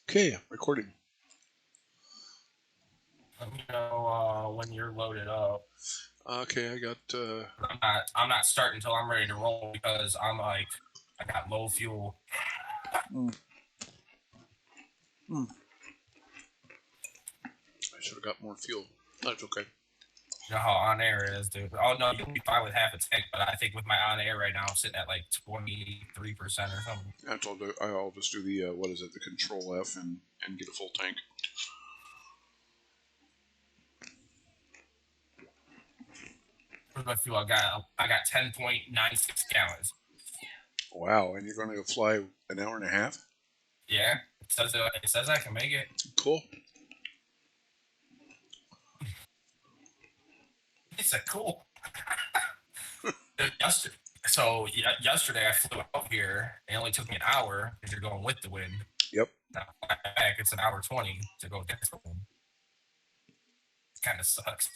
Okay, recording. Let me know when you're loaded up. Okay, I got. I'm not starting until I'm ready to roll because I got low fuel. Mm, mm, I should have got more fuel. That's okay. You know how on air it is, dude. Oh no, you'll be fine with half a tank, but I think with my on air right now, I'm sitting at like 23% or something. That's all. I'll just do the what is it? The Control F and get a full tank. Where's my fuel? I got 10.96 gallons. Wow, and you're going to go fly an hour and a half? Yeah, it says I can make it. Cool. It's a cool. Yesterday, yesterday I flew out here. It only took me an hour because you're going with the wind. Yep. Now back, it's an hour 20 to go against the wind. Kind of sucks.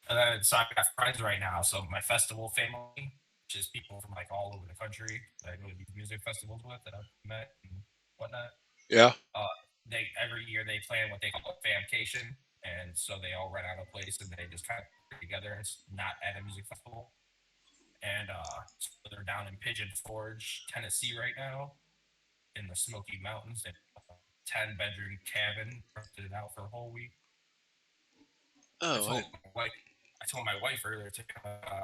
And then, so I've got friends right now. So my festival family, which is people from like all over the country that I go to these music festivals with that I've met and whatnot. Yeah. Uh, they every year they plan what they call a famcation, and so they all rent out a place and they just kind of get together. It's not at a music festival, and so they're down in Pigeon Forge, Tennessee right now, in the Smoky Mountains. They have a 10-bedroom cabin, rented it out for a whole week. I Oh, told my wife, I told my wife earlier,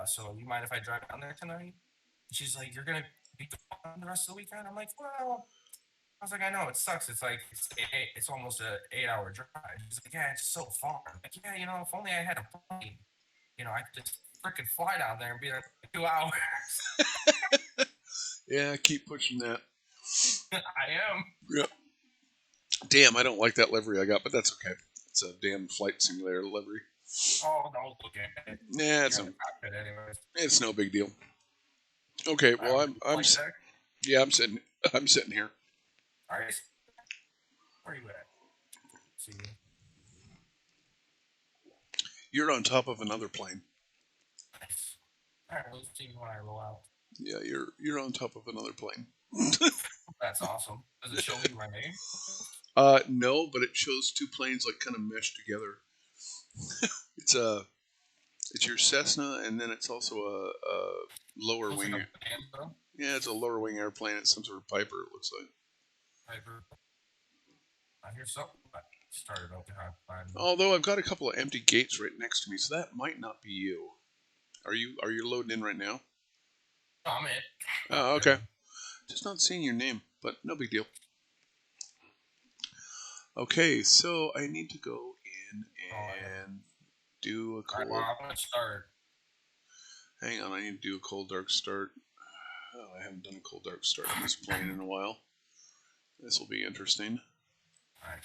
so you mind if I drive down there tonight? And she's like, you're gonna be gone the rest of the weekend. I'm like, well, I was like, I know it sucks. It's almost an 8-hour drive. She's like, yeah, it's so far. I'm like, yeah, if only I had a plane, I could just freaking fly down there and be there for 2 hours. yeah. Keep pushing that. I am. Yep. Damn, I don't like that livery I got, but that's okay. It's a damn flight simulator livery. Oh, don't look at it. Yeah, You're in the cockpit anyways. it's no big deal. Okay, well I'm yeah I'm sitting here. All right. Where are you at? See you. You're on top of another plane. Nice. All right, let's see when I roll out. Yeah, you're on top of another plane. That's awesome. Does it show me my name? No, but it shows two planes like kind of meshed together. It's it's your Cessna, and then it's also a lower Looks wing. like a band, though. Yeah, it's a lower wing airplane. It's some sort of Piper. It looks like. I hear something. I started up behind. Although I've got a couple of empty gates right next to me, so that might not be you. Are you loading in right now? Oh, I'm it. Oh, okay. Just not seeing your name, but no big deal. Okay, so I need to go in and do a cold. Alright, well, I'm gonna start. Hang on, I need to do a cold dark start. Oh, I haven't done a cold dark start on this plane in a while. This will be interesting. Alright.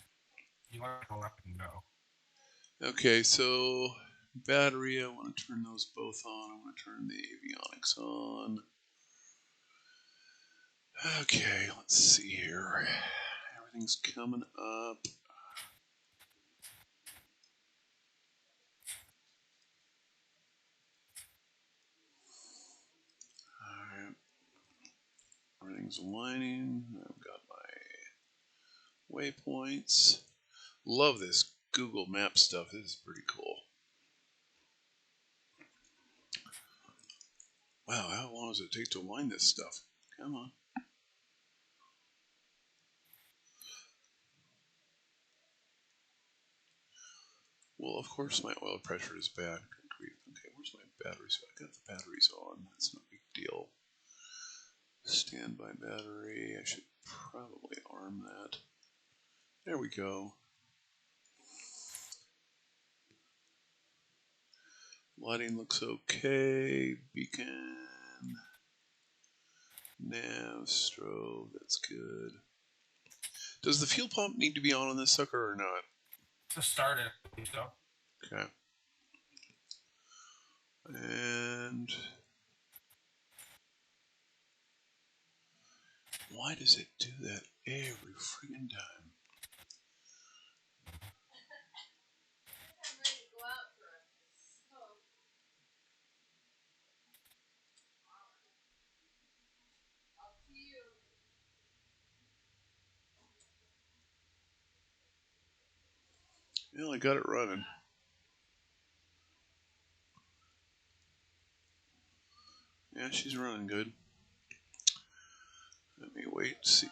You want to go up and go. Okay, so battery, I want to turn those both on. I want to turn the avionics on. Okay, let's see here. Everything's coming up. Alright. Everything's aligning. I've got my waypoints. Love this Google Map stuff. This is pretty cool. Wow, how long does it take to align this stuff? Come on. Well, of course my oil pressure is bad. Okay, where's my batteries? I got the batteries on. That's no big deal. Standby battery. I should probably arm that. There we go. Lighting looks okay. Beacon. Nav, strobe. That's good. Does the fuel pump need to be on this sucker or not? To start it, so. Okay. And why does it do that every friggin' time? Well, I got it running. Yeah, she's running good. Let me wait and see.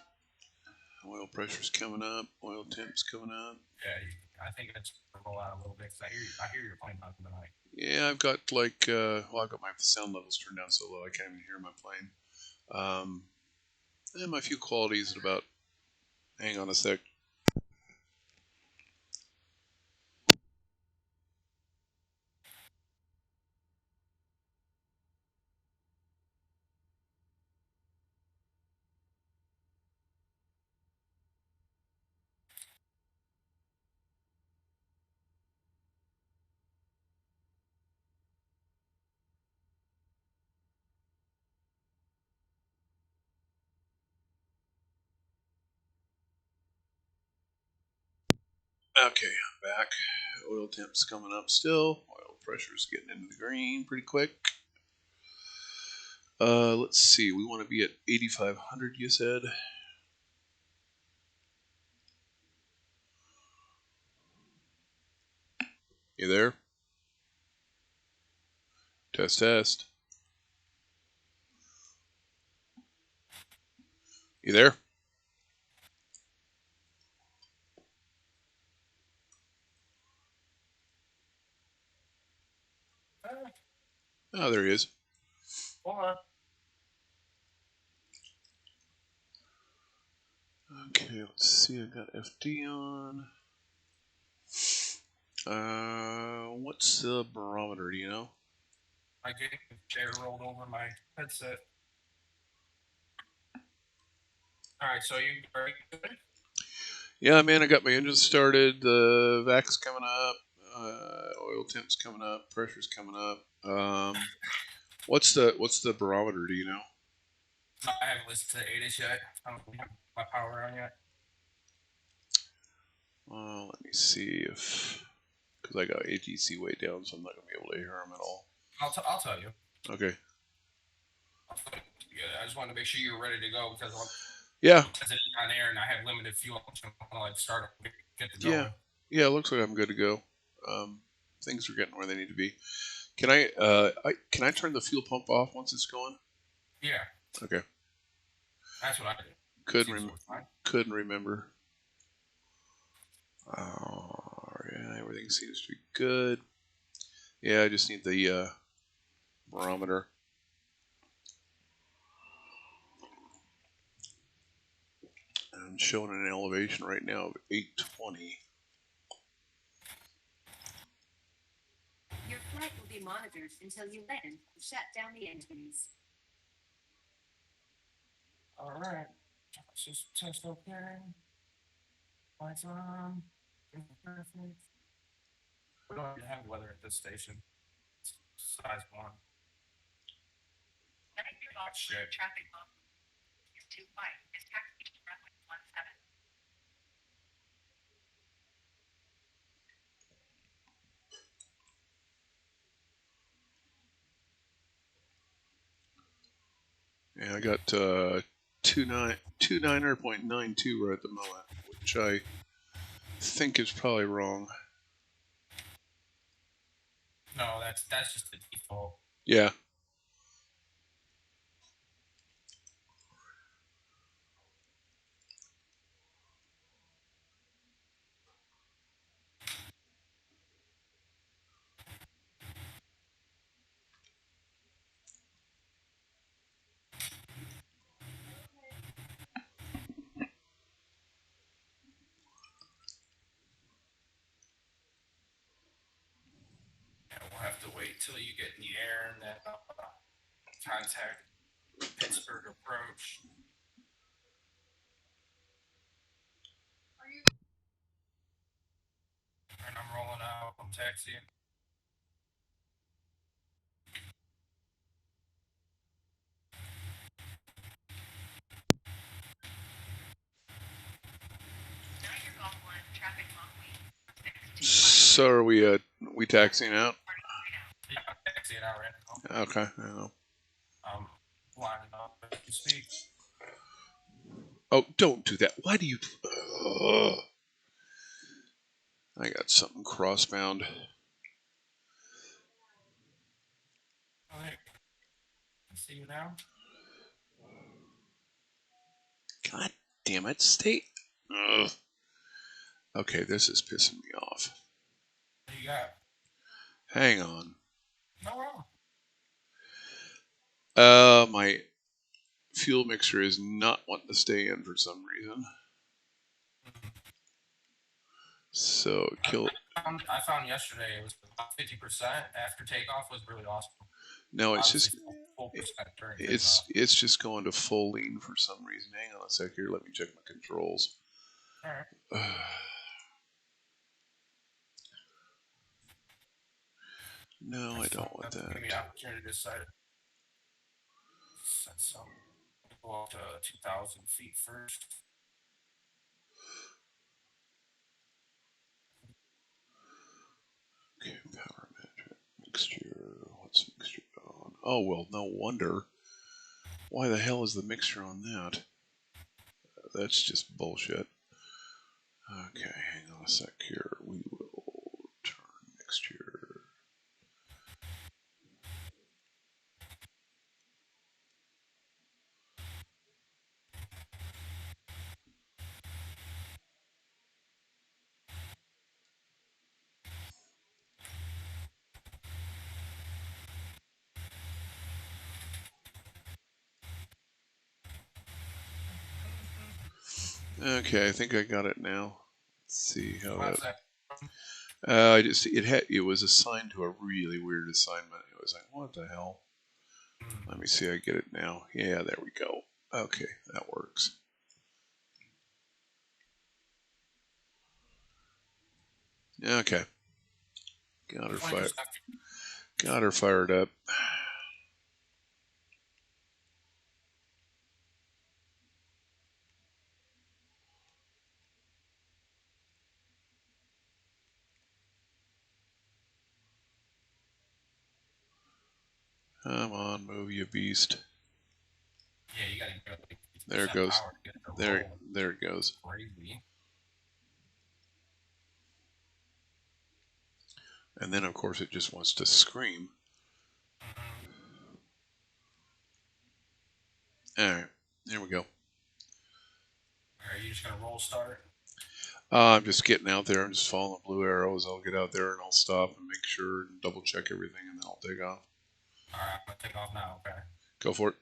Oil pressure's coming up. Oil temp's coming up. Yeah, I think it's going to roll out a little bit because I hear you're playing nothing tonight. Yeah, I've got like, I've got my sound levels turned down so low I can't even hear my plane. And my few qualities at about, hang on a sec. Okay, I'm back. Oil temp's coming up still. Oil pressure's getting into the green pretty quick. Let's see. We want to be at 8,500, you said? You there? Test, test. You there? Oh, there he is. Hold on. Okay, let's see. I got FD on. What's the barometer? Do you know? My chair rolled over my headset. All right, so you are you good? Yeah, man, I got my engine started. The VAC's coming up. Oil temp's coming up. Pressure's coming up. What's the barometer? Do you know? I haven't listened to the 8-ish yet. I don't have my power on yet. Let me see if, because I got ATC way down, so I'm not gonna be able to hear him at all. I'll tell you. Okay. Yeah, I just wanted to make sure you're ready to go because Yeah. Because it's on air and I have limited fuel. So I'm gonna start get to going. Yeah. It looks like I'm good to go. Things are getting where they need to be. Can I turn the fuel pump off once it's going? Yeah. Okay. That's what I did. Couldn't remember. Yeah, everything seems to be good. Yeah, I just need the barometer. I'm showing an elevation right now of 820. Your flight will be monitored until you land. Shut down the engines. All right. Let's just test okay. Lights on. Perfect. We don't even have weather at this station. It's size 1. Shit. Traffic bump is too wide. It's taxi runway 17. Yeah, I got 29.92 right at the moment, which I think is probably wrong. No, that's just the default. Yeah. We'll have to wait till you get in the air and then contact Pittsburgh approach. And I'm rolling out. I'm taxiing. So are we taxiing out? Yeah, I'm taxiing out right now. Okay. I know. I'm lining up as you speak. Oh, don't do that. Why do you? I got something crossbound. Alright. I see you now. God damn it, stay. Ugh. Okay, this is pissing me off. What do you got? Hang on. No wrong. My fuel mixer is not wanting to stay in for some reason. So kill. I found yesterday it was about 50% after takeoff was really awesome. No, it's Obviously, just full percent during takeoff. it's just going to full lean for some reason. Hang on a sec here. Let me check my controls. All right. No, I don't want that. Give me the opportunity to set some. Go up to 2,000 feet first. Okay, power management mixture. What's mixture on? Oh well, no wonder. Why the hell is the mixture on that? That's just bullshit. Okay, hang on a sec here. We will turn mixture. Okay, I think I got it now. Let's see how that. It was assigned to a really weird assignment. It was like, what the hell? Let me see. I get it now. Yeah, there we go. Okay, that works. Okay, got her fired. Got her fired up. Come on, move, you beast. Yeah, you gotta go. There it goes. There it goes. Crazy. And then, of course, it just wants to scream. All right, there we go. Are you just gonna roll start? I'm just getting out there. I'm just following the blue arrows. I'll get out there and I'll stop and make sure and double check everything, and then I'll take off. All right, I'm gonna take off now. Okay. Go for it.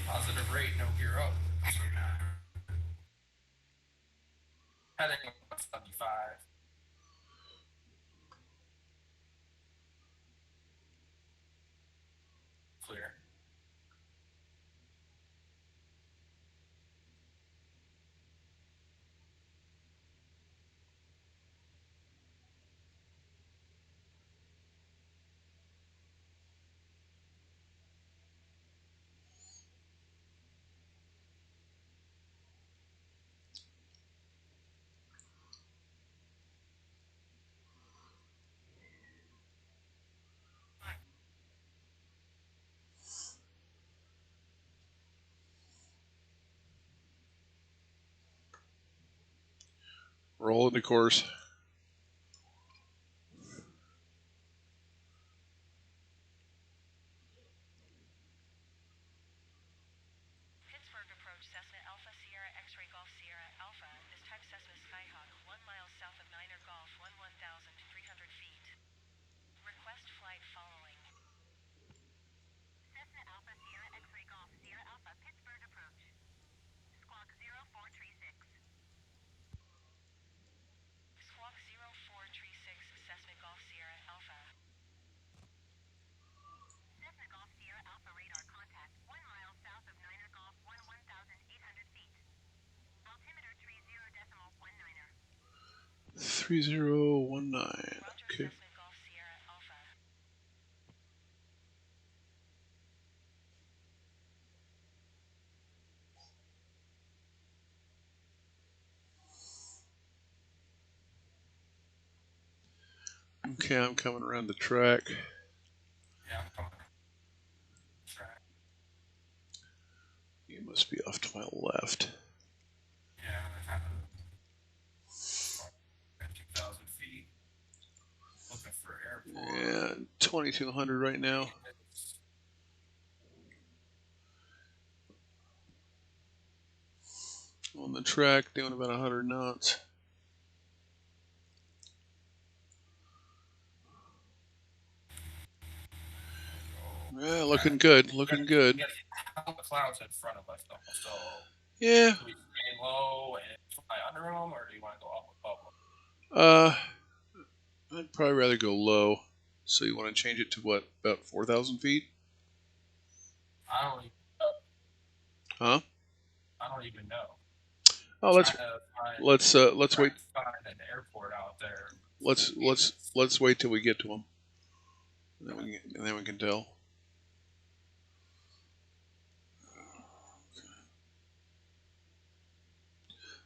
Positive rate, no gear up. Heading 75. Clear. Roll into course. Pittsburgh approach Cessna Alpha Sierra X-ray Golf Sierra Alpha. This type Cessna Skyhawk 1 mile south of Niner Golf 1,300 feet. Request flight following. Cessna Alpha Sierra X-ray Golf Sierra Alpha Pittsburgh approach. Squawk 0436. 3019. Roger, Okay. Cessna Golf Sierra Alpha. Okay, I'm coming around the track. Yeah, I'm coming. Track. You must be off to my left. Yeah, I'm kind of 2,000 feet. Looking for airport. And 2200 right now. On the track, doing about 100 knots. Yeah, looking good. Looking good. We got the clouds in front of us, though. So, Yeah. do we stay low and fly under them, or do you want to go up above them? I'd probably rather go low. So you want to change it to what? About 4,000 feet? I don't even know. Huh? I don't even know. Oh, let's wait. Find an airport out there. Let's wait till we get to them. And then we can tell.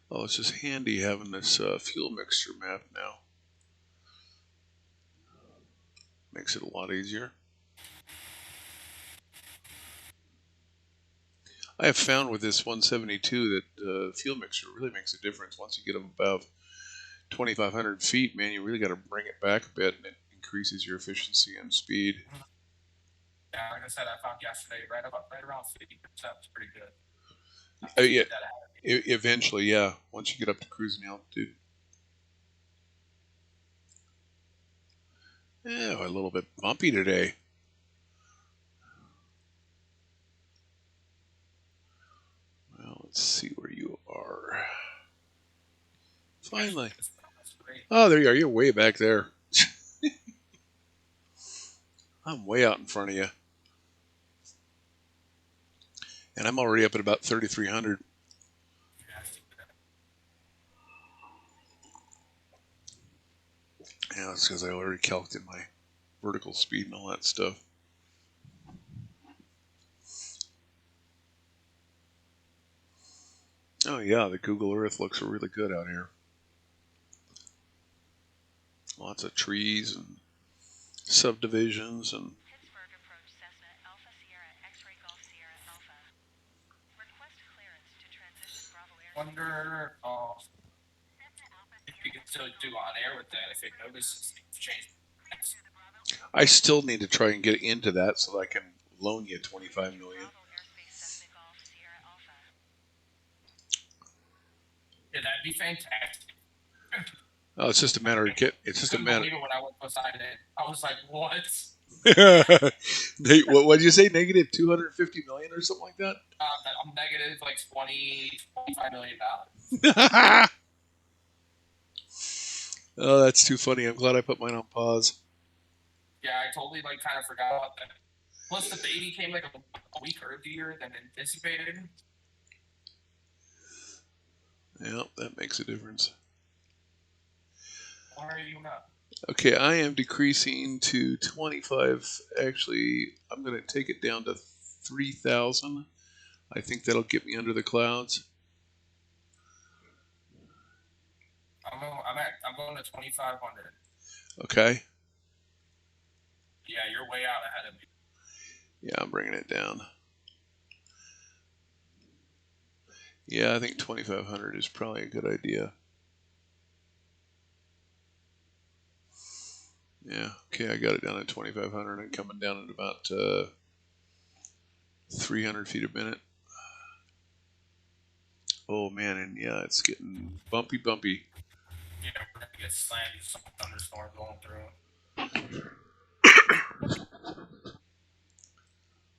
Oh, it's just handy having this fuel mixture map now. Makes it a lot easier. I have found with this 172 that fuel mixture really makes a difference. Once you get them above 2,500 feet, man, you really got to bring it back a bit, and it increases your efficiency and speed. Yeah, like I said, I found yesterday right around 50%. It's pretty good. Yeah, eventually, yeah. Once you get up to cruising altitude. Yeah, a little bit bumpy today. Well, let's see where you are. Finally. Oh, there you are. You're way back there. I'm way out in front of you. And I'm already up at about 3,300. Yeah, that's because I already calculated my vertical speed and all that stuff. Oh, yeah, the Google Earth looks really good out here. Lots of trees and subdivisions and... Pittsburgh approach Cessna Alpha Sierra X-ray Golf Sierra Alpha. Request clearance to transition Bravo Air. Wonder if you can still do on air with that. If it notices things change. I still need to try and get into that so that I can loan you $25 million. Bravo Airspace Cessna Golf Sierra Alpha. Yeah, that'd be fantastic. Oh, it's just a matter of it's just a matter. Even when I went beside it, I was like, "What?" What did you say? Negative 250 million or something like that? I'm negative like $25 million. Oh, that's too funny. I'm glad I put mine on pause. Yeah, I totally kind of forgot about that. Plus, the baby came like a week earlier than anticipated. Yeah, that makes a difference. Why are you not? Okay, I am decreasing to 25. Actually, I'm going to take it down to 3,000. I think that'll get me under the clouds. I'm going to 2,500. Okay. Yeah, you're way out ahead of me. Yeah, I'm bringing it down. Yeah, I think 2,500 is probably a good idea. Yeah, okay, I got it down at 2,500 and coming down at about 300 feet a minute. Oh man, and yeah, it's getting bumpy. Yeah, we're going to get slammed. Some thunderstorm going through.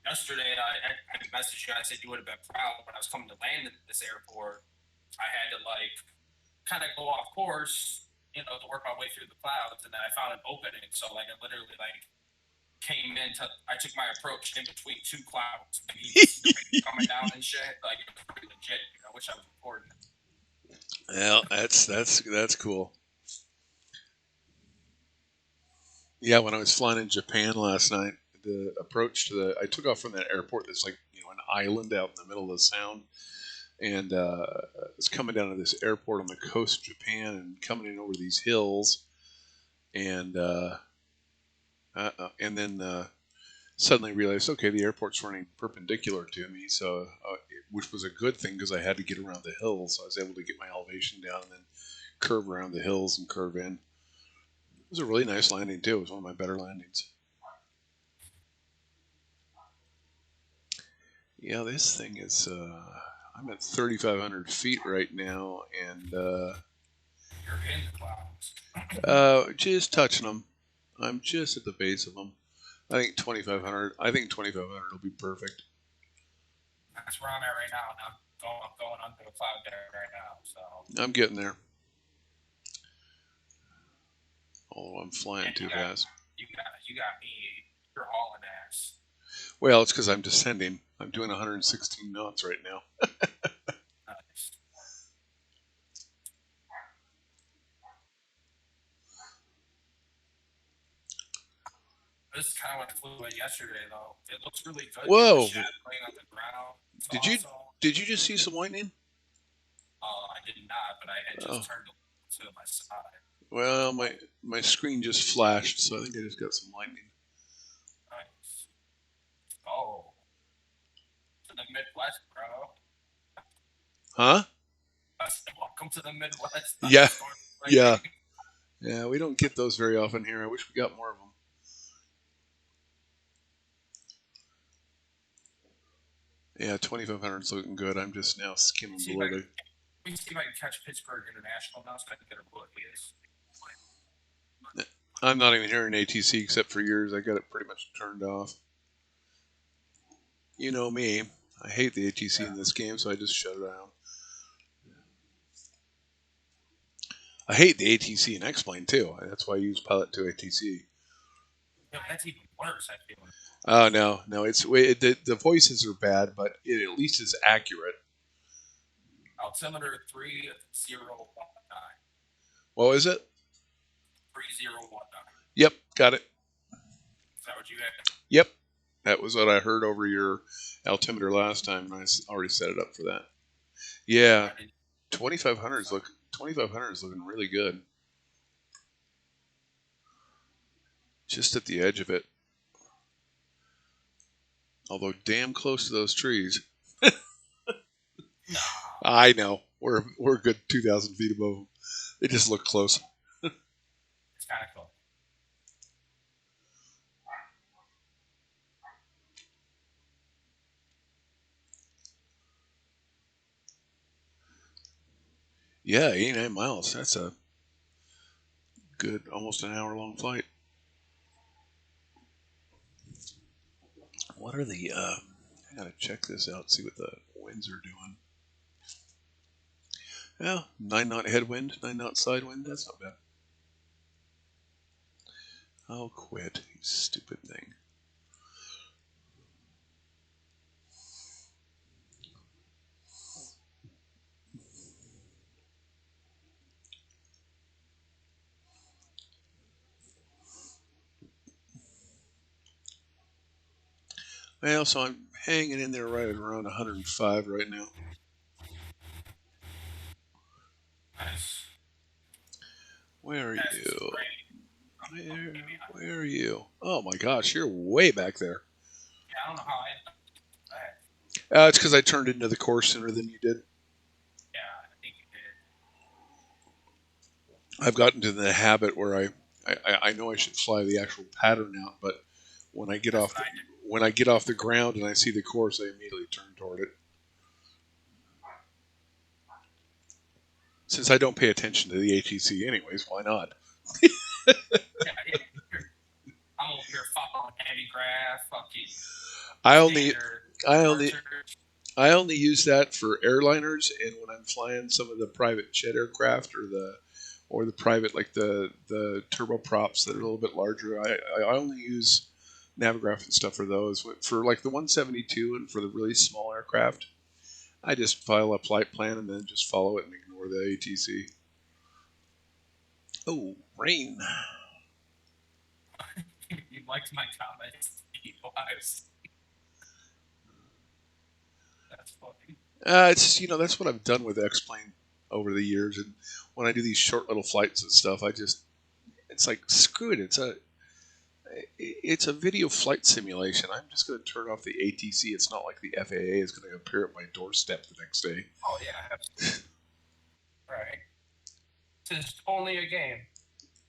Yesterday, I messaged you. I said you would have been proud when I was coming to land at this airport. I had to kind of go off course, to work my way through the clouds, and then I found an opening. So I literally came I took my approach in between two clouds, coming down and shit. It was pretty legit. I wish I was recording. Yeah, that's cool. Yeah, when I was flying in Japan last night, the approach to I took off from that airport that's like, an island out in the middle of the sound. And I was coming down to this airport on the coast of Japan and coming in over these hills. And, then suddenly realized, okay, the airport's running perpendicular to me. So, which was a good thing because I had to get around the hills. So I was able to get my elevation down and then curve around the hills and curve in. It was a really nice landing, too. It was one of my better landings. Yeah, this thing is, I'm at 3,500 feet right now, and You're in the clouds. just touching them. I'm just at the base of them. I think 2,500. I think 2,500 will be perfect. That's where I'm at right now. And I'm going under the cloud there right now. So I'm getting there. Although I'm flying too fast. You got me. You're hauling ass. Well, it's because I'm descending. I'm doing 116 knots right now. Nice. This is kind of what I flew at yesterday, though. It looks really good. Whoa! The shadowing on the ground. It's Did awesome. you just see some lightning? I did not, but I had just turned to my side. Well, my screen just flashed, so I think I just got some lightning. Nice. Oh. To the Midwest, bro. Huh? Welcome to the Midwest. Yeah. Yeah. Yeah, we don't get those very often here. I wish we got more of them. Yeah, 2,500 is looking good. I'm just now skimming below the. Let me see if I can catch Pittsburgh International now so I can get a look at this. I'm not even hearing ATC except for yours. I got it pretty much turned off. You know me. I hate the ATC in this game, so I just shut it down. I hate the ATC in X-Plane, too. That's why I use Pilot 2 ATC. Yeah, that's even worse, I feel. Oh, no. The voices are bad, but it at least is accurate. Altimeter 3019. What was it? 3019. Yep, got it. Is that what you had? Yep. That was what I heard over your altimeter last time, and I already set it up for that. Yeah, 2,500 is looking really good. Just at the edge of it. Although damn close to those trees. No. I know. We're a good 2,000 feet above them. They just look close. It's kind of cool. Yeah, 89 miles. That's a good, almost an hour-long flight. What are the... I gotta check this out, see what the winds are doing. Yeah, 9-knot headwind, 9-knot side wind. That's not bad. I'll quit, you stupid thing. Well, so I'm hanging in there right around 105 right now. Nice. Where are you? Where are you? Oh my gosh, you're way back there. Yeah, I don't know how I. It's because I turned into the course sooner than you did. Yeah, I think you did. I've gotten to the habit where I know I should fly the actual pattern out, but when I get off the ground and I see the course, I immediately turn toward it. Since I don't pay attention to the ATC anyways, why not? Yeah, I'm over here following handicraft, fucking. I only use that for airliners and when I'm flying some of the private jet aircraft or the private like the turboprops that are a little bit larger. I only use Navigraph and stuff for those. For like the 172 and for the really small aircraft, I just file a flight plan and then just follow it and ignore the ATC. Oh, rain. You liked my comments. That's funny. It's that's what I've done with X-Plane over the years, and when I do these short little flights and stuff, it's like screw it. It's a video flight simulation. I'm just going to turn off the ATC. It's not like the FAA is going to appear at my doorstep the next day. Oh yeah, absolutely. Right. It's only a game.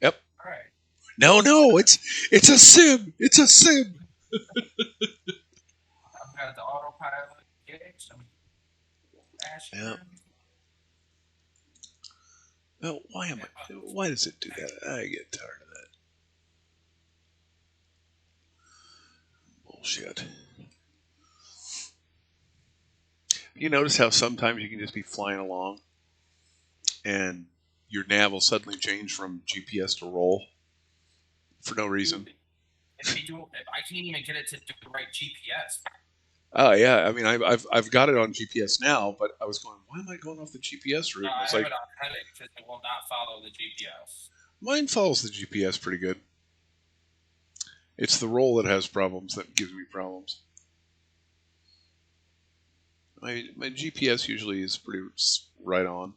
Yep. All right. No, it's a sim. It's a sim. I've got the autopilot gigs. Yeah. Well, why does it do that? I get tired of that bullshit. You notice how sometimes you can just be flying along and your nav will suddenly change from GPS to roll for no reason. If I can't even get it to do the right GPS. Oh yeah, I mean I've got it on GPS now, but I was going, why am I going off the GPS route? No, I It's have like it on heading because it will not follow the GPS. mine follows the GPS pretty good. It's the roll that has problems that gives me problems. My GPS usually is pretty right on,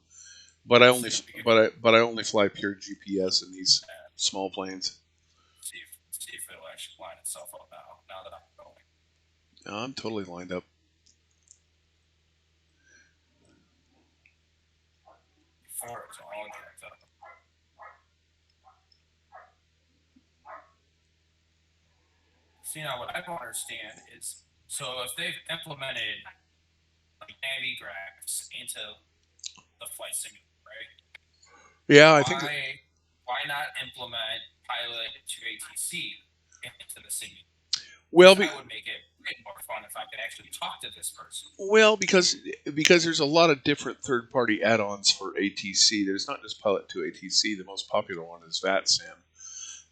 but I only fly pure GPS in these small planes. See if it'll actually line itself up now that I'm going. No, I'm totally lined up. Before it was all jacked up. See, now what I don't understand is, so if they've implemented like navy graphs into the flight simulator, right? Yeah, I think. Why not implement pilot to ATC into the simulator? Well, that would make it way more fun if I could actually talk to this person. Well, because there's a lot of different third-party add-ons for ATC. There's not just Pilot to ATC. The most popular one is VATSIM,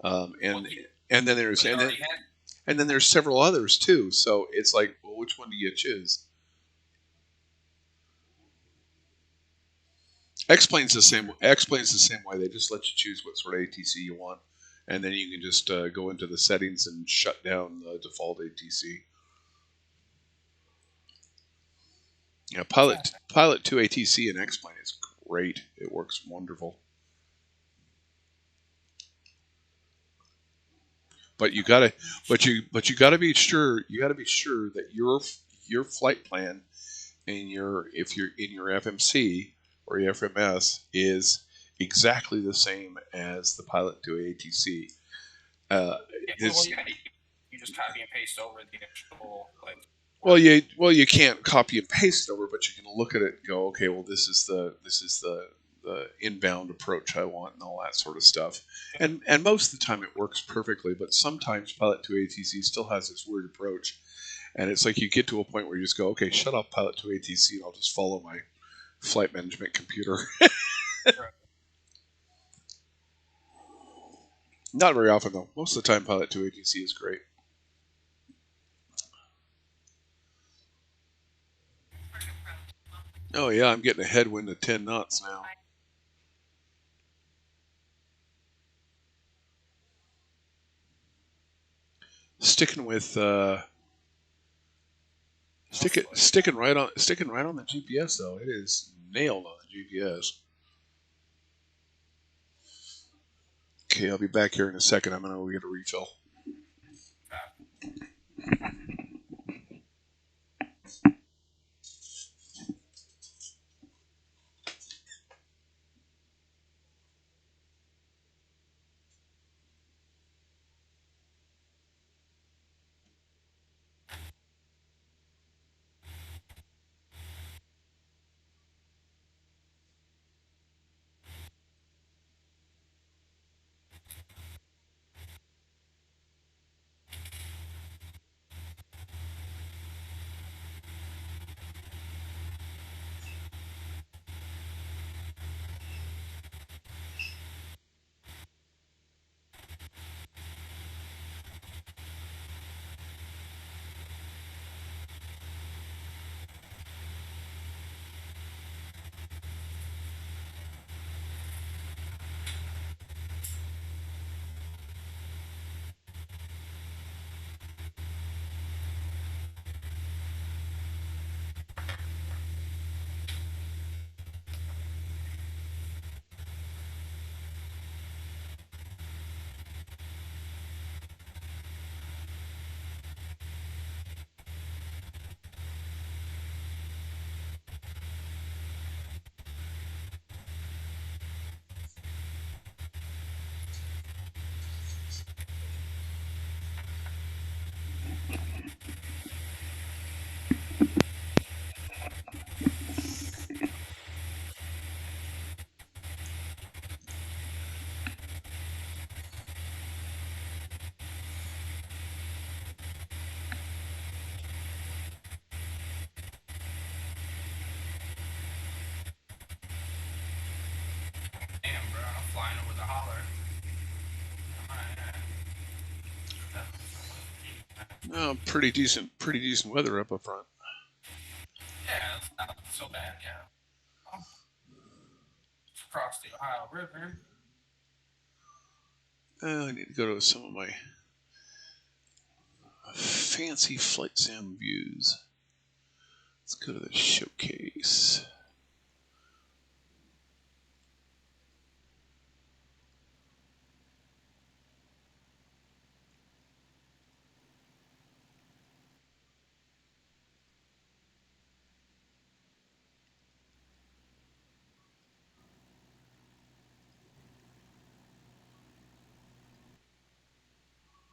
and then there's several others too. So it's like, well, which one do you choose? X-Plane's the same way. They just let you choose what sort of ATC you want, and then you can just go into the settings and shut down the default ATC. Yeah, Pilot to ATC and X-Plane is great. It works wonderful. But you gotta be sure that your flight plan and if you're in your FMC or your FMS is exactly the same as the Pilot to ATC. You just copy and paste over the actual Well, you can't copy and paste it over, but you can look at it and go, okay, well, this is the inbound approach I want and all that sort of stuff. And most of the time it works perfectly, but sometimes Pilot to ATC still has this weird approach, and it's like you get to a point where you just go, okay, shut off Pilot to ATC, and I'll just follow my flight management computer. Not very often though. Most of the time, Pilot to ATC is great. Oh yeah, I'm getting a headwind of 10 knots now. Sticking with sticking right on the GPS though. It is nailed on the GPS. Okay, I'll be back here in a second. I'm gonna go get a refill. Damn, bro, I'm flying over the holler. Oh, pretty decent weather up front. Yeah, it's not so bad, yeah. Across the Ohio River. I need to go to some of my fancy flight sim views. Let's go to the showcase.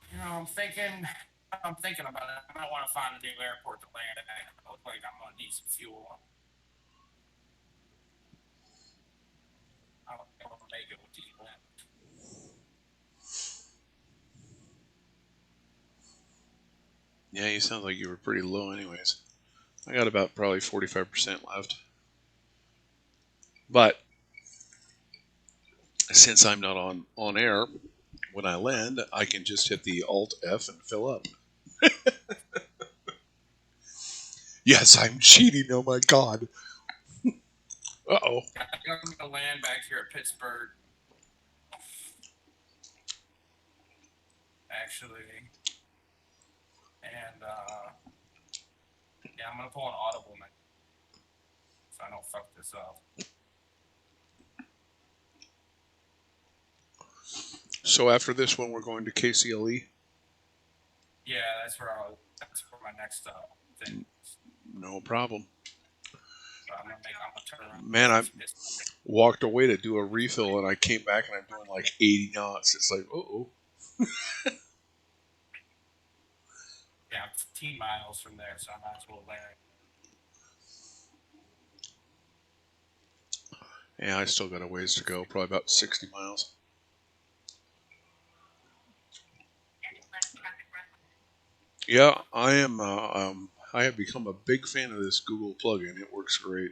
You know, I'm thinking about it. I might want to find a new airport to land at. I look like I'm gonna need some fuel. I don't think I'm gonna make it with these winds. Yeah, you sound like you were pretty low anyways. I got about probably 45% left. But since I'm not on air, when I land, I can just hit the Alt F and fill up. Yes, I'm cheating. Oh my god. Uh-oh. I'm gonna land back here at Pittsburgh. Actually. And yeah, I'm gonna pull an audible next so I don't fuck this up. So after this one, we're going to KCLE? Yeah, that's where my next thing is. No problem. So I'm gonna turn around. Man, I walked away to do a refill, and I came back, and I'm doing like 80 knots. It's like, uh-oh. Yeah, I'm 15 miles from there, so I might as well land. Yeah, I still got a ways to go, probably about 60 miles. Yeah, I am. I have become a big fan of this Google plugin. It works great.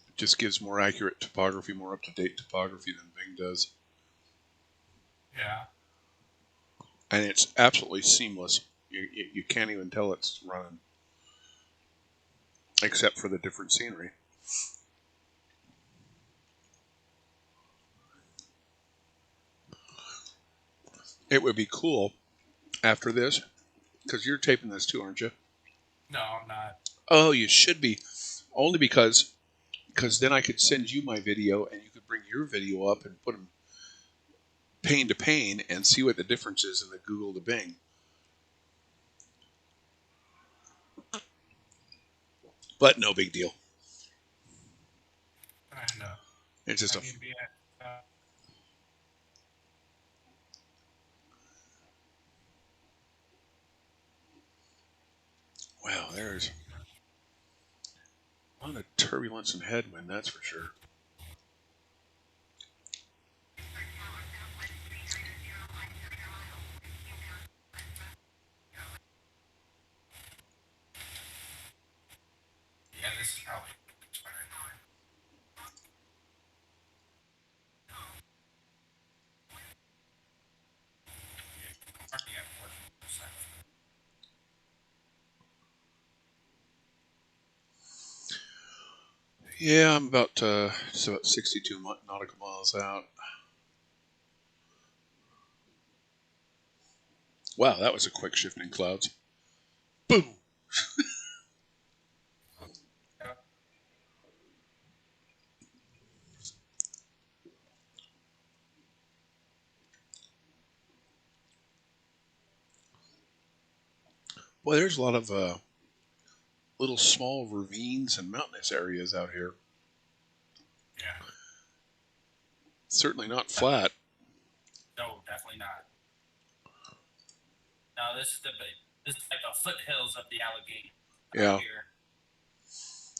It just gives more accurate topography, more up-to-date topography than Bing does. Yeah. And it's absolutely seamless. You can't even tell it's running, except for the different scenery. It would be cool after this, because you're taping this too, aren't you? No, I'm not. Oh, you should be. Only because then I could send you my video, and you could bring your video up and put them pane to pane and see what the difference is in the Google to Bing. But no big deal. And It's just I a... can be at, Wow, there's a lot of turbulence and headwind, that's for sure. yeah, this is probably. Yeah, I'm about 62 nautical miles out. Wow, that was a quick shift in clouds. Boom! Well, there's a lot of little small ravines and mountainous areas out here. Yeah. Certainly not flat. No, definitely not. Now this is like the foothills of the Allegheny. Yeah. Here.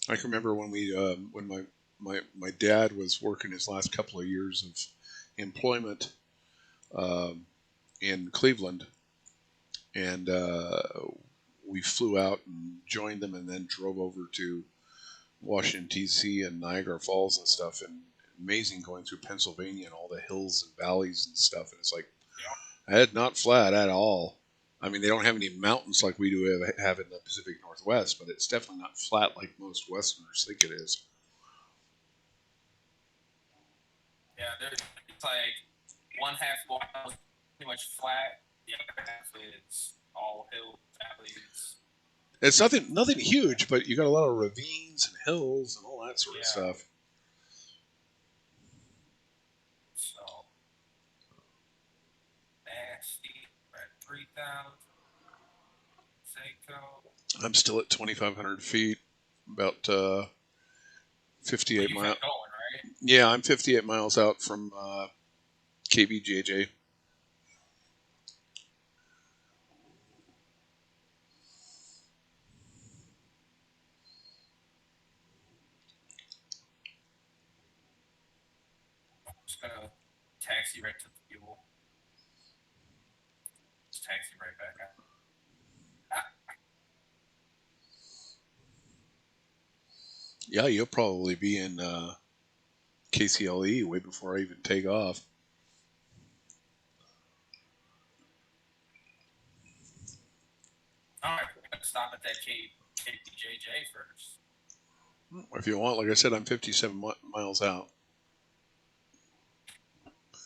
I can remember when my dad was working his last couple of years of employment in Cleveland, and we flew out and joined them, and then drove over to Washington D.C. and Niagara Falls and stuff, and amazing going through Pennsylvania and all the hills and valleys and stuff, and it's like, it's not flat at all. I mean, they don't have any mountains like we do have in the Pacific Northwest, but it's definitely not flat like most Westerners think it is. Yeah, it's like one half mile is pretty much flat, the other half is all hills, valleys. It's nothing huge, but you got a lot of ravines and hills and all that sort of stuff. So, nasty, we're at 3,000. I'm still at 2,500 feet, about 58 miles. Going, right? Yeah, I'm 58 miles out from KBJJ. I'm just gonna taxi right to the fuel. Just taxi right back out. Yeah, you'll probably be in KCLE way before I even take off. All right, we're gonna stop at that KBJJ first. If you want, like I said, I'm 57 miles out.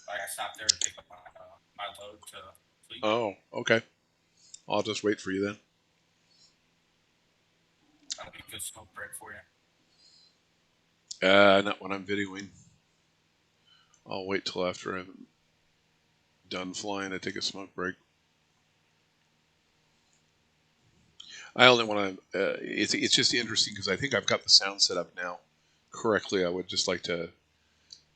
I stopped there to pick up my load to fleet. Oh, okay. I'll just wait for you then. That'll be a good smoke break for you. Not when I'm videoing. I'll wait till after I'm done flying to take a smoke break. I only want to. It's just interesting because I think I've got the sound set up now correctly. I would just like to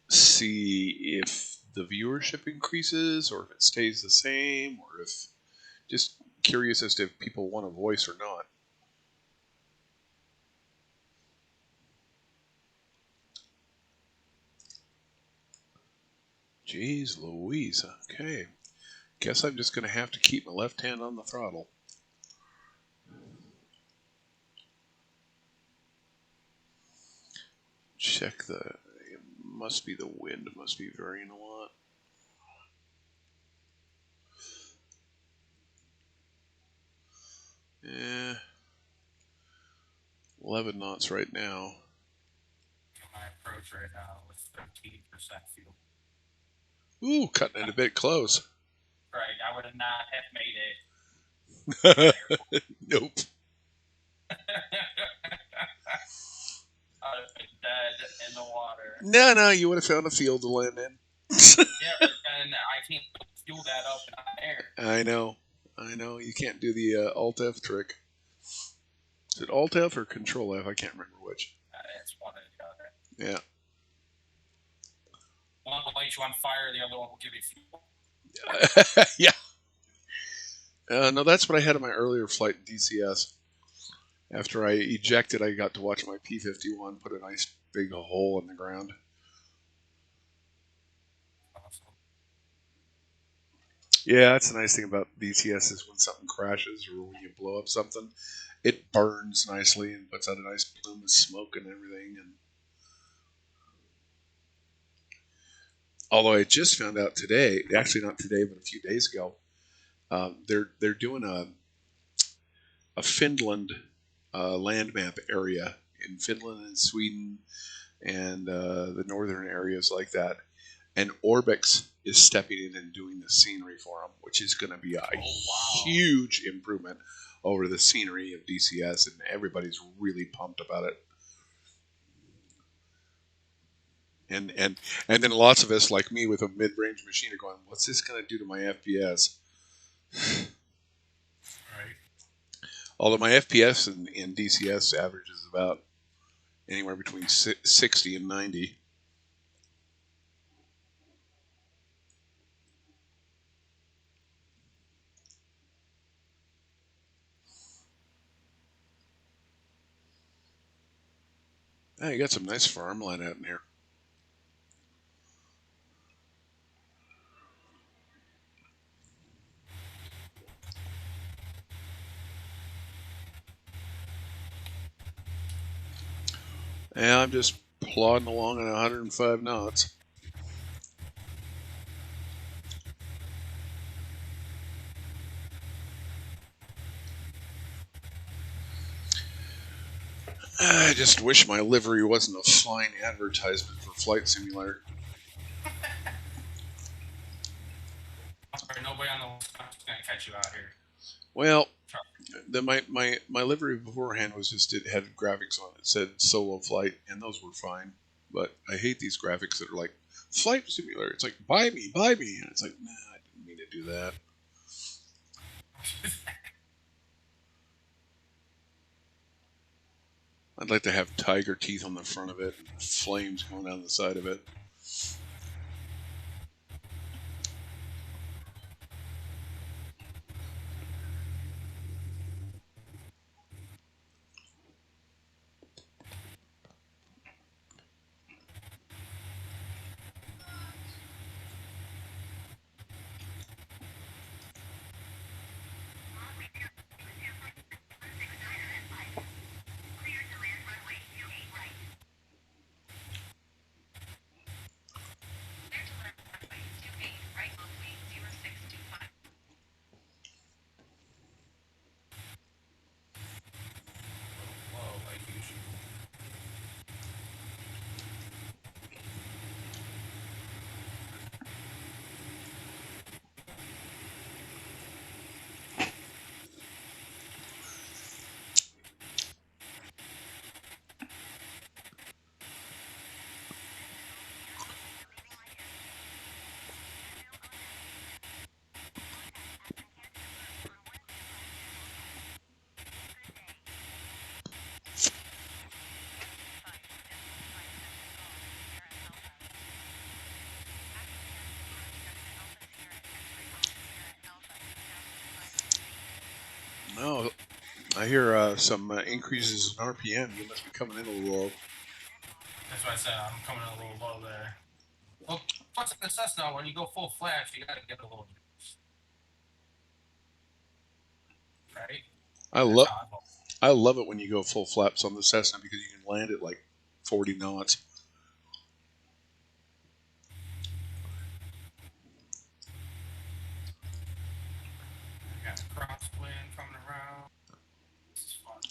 see if the viewership increases or if it stays the same, or if just curious as to if people want a voice or not. Jeez Louise. Okay. Guess I'm just going to have to keep my left hand on the throttle. Check the... It must be the wind. It must be varying a lot. Yeah. 11 knots right now. My approach right now with 13% fuel. Ooh, cutting it a bit close. Right, I would have not have made it. Nope. I would have been dead in the water. No, you would have found a field to land in. Yeah, but then I can't fuel that up in air. I know. You can't do the Alt-F trick. Is it Alt-F or Control-F? I can't remember which. It's one or the other. Yeah. One will light you on fire, the other one will give you fuel. Yeah. No, that's what I had in my earlier flight in DCS. After I ejected, I got to watch my P-51 put a nice big hole in the ground. Awesome. Yeah, that's the nice thing about DCS is when something crashes or when you blow up something, it burns nicely and puts out a nice plume of smoke and everything. And although I just found out today, actually not today, but a few days ago, they're doing a Finland land map area in Finland and Sweden and the northern areas like that. And Orbix is stepping in and doing the scenery for them, which is going to be a huge improvement over the scenery of DCS, and everybody's really pumped about it. And then lots of us, like me, with a mid-range machine, are going, "What's this going to do to my FPS?" Right. Although my FPS in DCS averages about anywhere between 60 and 90. Hey, you got some nice farmland out in here. Yeah, I'm just plodding along at 105 knots. I just wish my livery wasn't a flying advertisement for Flight Simulator. Nobody on the list. I'm just gonna catch you out here. Well, my livery beforehand was just, it had graphics on it. It said solo flight, and those were fine. But I hate these graphics that are like Flight Simulator. It's like buy me, and it's like, nah, I didn't mean to do that. I'd like to have tiger teeth on the front of it, and flames going down the side of it. Whoa, like usual. No, I hear some increases in RPM. You must be coming in a little low. That's why I said I'm coming a little low there. Well, plus in the Cessna, when you go full flash, you gotta get a little juice. Right? I love it when you go full flaps on the Cessna because you can land at like 40 knots. I got a crosswind coming around. This is fun.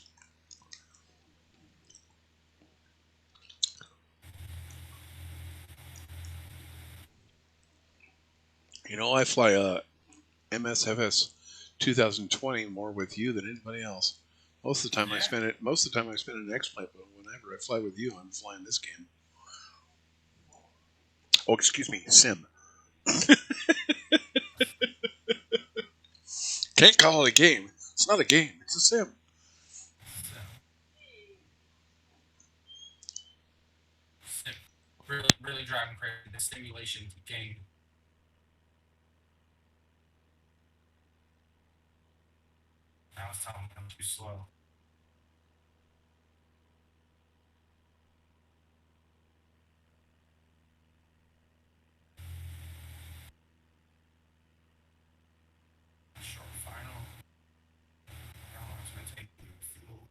You know, I fly a MSFS 2020 more with you than anybody else. Most of the time I spend it. Most of the time I spend an X-Plane, but whenever I fly with you, I'm flying this game. Oh, excuse me, sim. Can't call it a game. It's not a game. It's a sim. Really, really driving crazy. The simulation game. I was telling me I'm too slow. Short final. How long it's gonna take to fuel?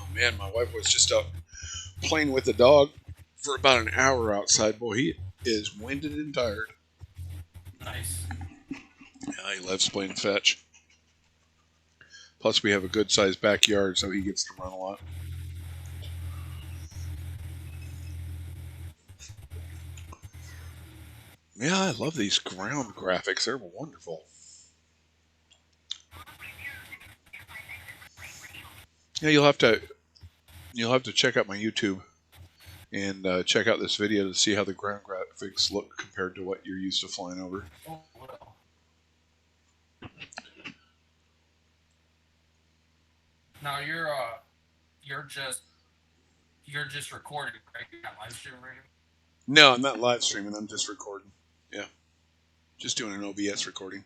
Oh man, my wife was just out playing with the dog for about an hour outside. Boy, he is winded and tired. Nice. Yeah, he loves playing fetch. Plus, we have a good-sized backyard, so he gets to run a lot. Yeah, I love these ground graphics. They're wonderful. Yeah, you'll have to check out my YouTube and check out this video to see how the ground graphics look compared to what you're used to flying over. Oh, well. Now you're just recording, right? You're not live streaming, right? No, I'm not live streaming. I'm just recording. Yeah, just doing an OBS recording.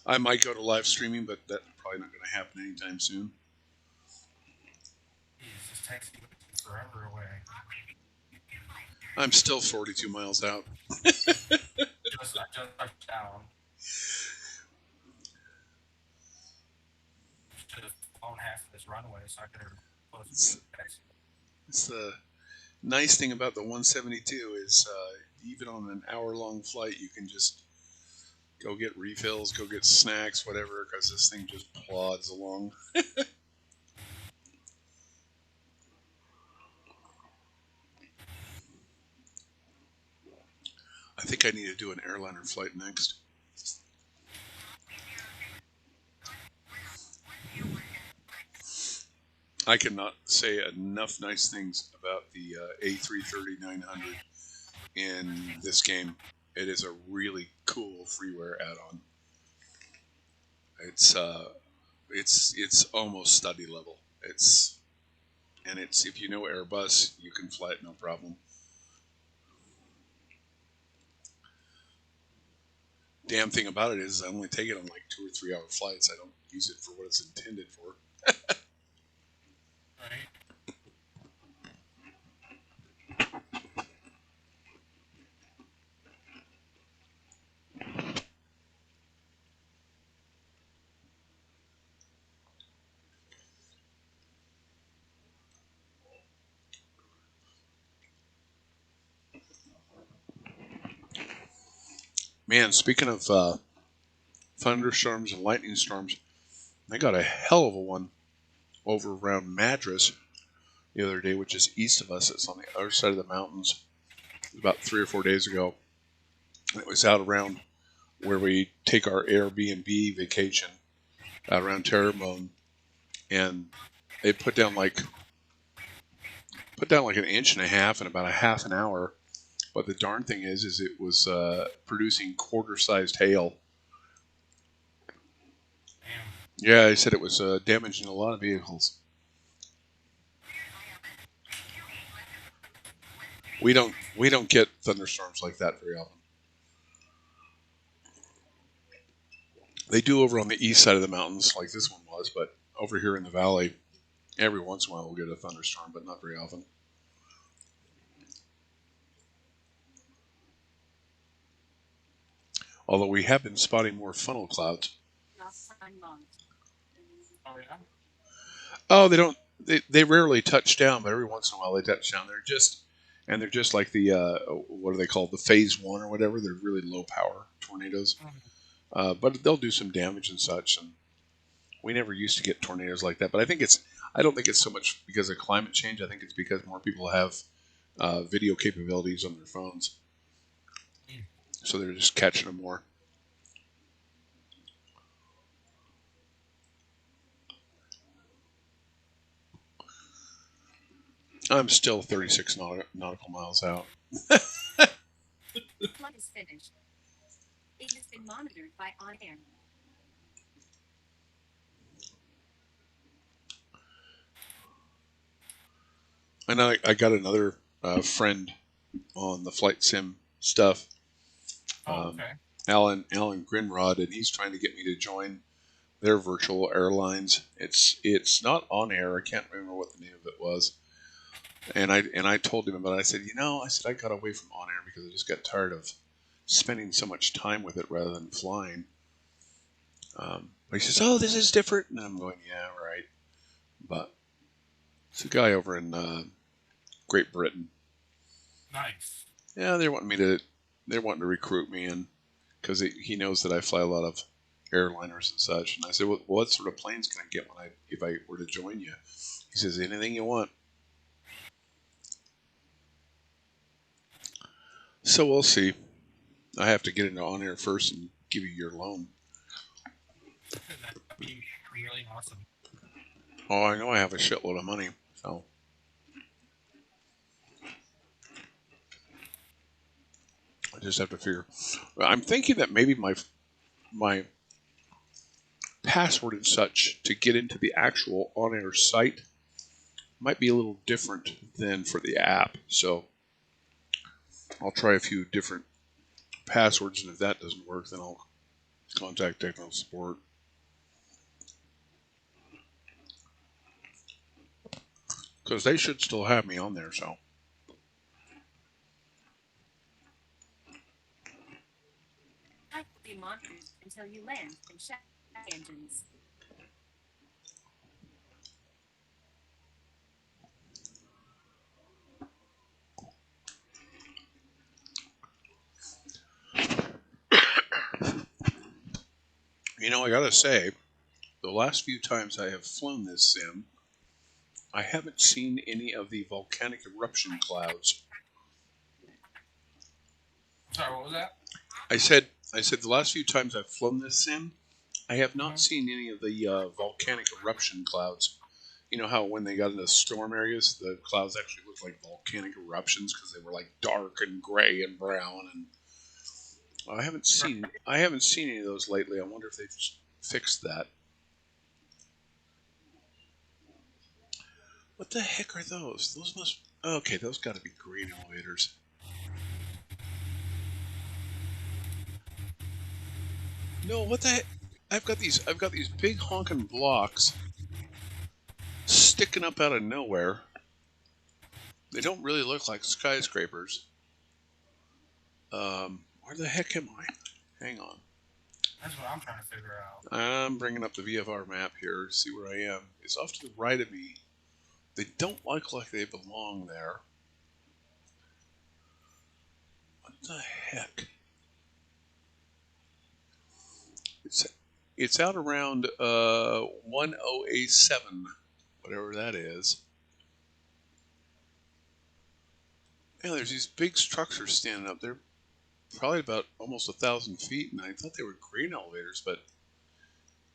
I might go to live streaming, but that's probably not going to happen anytime soon. Jeez, this takes forever away. I'm still 42 miles out. I just touched down. Should have flown half of this runway so I could have closed the guys. It's the nice thing about the 172 is even on an hour-long flight, you can just go get refills, go get snacks, whatever, because this thing just plods along. I think I need to do an airliner flight next. I cannot say enough nice things about the A330-900 in this game. It is a really cool freeware add-on. It's almost study level. It's if you know Airbus, you can fly it no problem. Damn thing about it is I only take it on like 2 or 3 hour flights. I don't use it for what it's intended for. Right. Man, speaking of thunderstorms and lightning storms, I got a hell of a one over around Madras the other day, which is east of us. It's on the other side of the mountains. It was about 3 or 4 days ago. And it was out around where we take our Airbnb vacation, out around Terrebonne, and they put down like an inch and a half in about a half an hour. But the darn thing is it was producing quarter-sized hail. Damn. Yeah, he said it was damaging a lot of vehicles. We don't get thunderstorms like that very often. They do over on the east side of the mountains, like this one was, but over here in the valley, every once in a while we'll get a thunderstorm, but not very often. Although we have been spotting more funnel clouds. Oh yeah. Oh, they don't. They rarely touch down, but every once in a while they touch down. They're just like the what are they called? The phase 1 or whatever. They're really low power tornadoes, but they'll do some damage and such. And we never used to get tornadoes like that. But I don't think it's so much because of climate change. I think it's because more people have video capabilities on their phones, so they're just catching them more. I'm still 36 nautical miles out. Flight is finished. It has been monitored by On Air. And I got another friend on the flight sim stuff. Oh, okay. Alan Grinrod, and he's trying to get me to join their virtual airlines. It's not On Air. I can't remember what the name of it was. And I told him about it. I said, I got away from On Air because I just got tired of spending so much time with it rather than flying. But he says, "Oh, this is different," and I'm going, "Yeah, right." But it's a guy over in Great Britain. Nice. Yeah, they're wanting to recruit me in because he knows that I fly a lot of airliners and such. And I said, "Well, what sort of planes can I get if I were to join you?" He says, "Anything you want." So we'll see. I have to get into on air first and give you your loan. That would be really awesome. Oh, I know I have a shitload of money, so I just have to figure. I'm thinking that maybe my password and such to get into the actual on-air site might be a little different than for the app. So I'll try a few different passwords, and if that doesn't work, then I'll contact technical support. Because they should still have me on there, so. Flight will be monitored until you land and shut engines. You know, I gotta say, the last few times I have flown this sim, I haven't seen any of the volcanic eruption clouds. Sorry, what was that? I said the last few times I've flown this sim, I have not seen any of the volcanic eruption clouds. You know how when they got into storm areas, the clouds actually looked like volcanic eruptions because they were like dark and gray and brown. And I haven't seen any of those lately. I wonder if they've fixed that. What the heck are those? Those must. Okay, those got to be green elevators. No, what the heck? I've got these big honking blocks sticking up out of nowhere. They don't really look like skyscrapers. Where the heck am I? Hang on. That's what I'm trying to figure out. I'm bringing up the VFR map here to see where I am. It's off to the right of me. They don't look like they belong there. What the heck? It's out around 1087, whatever that is. Yeah, there's these big structures standing up there, probably about almost 1,000 feet, and I thought they were grain elevators, but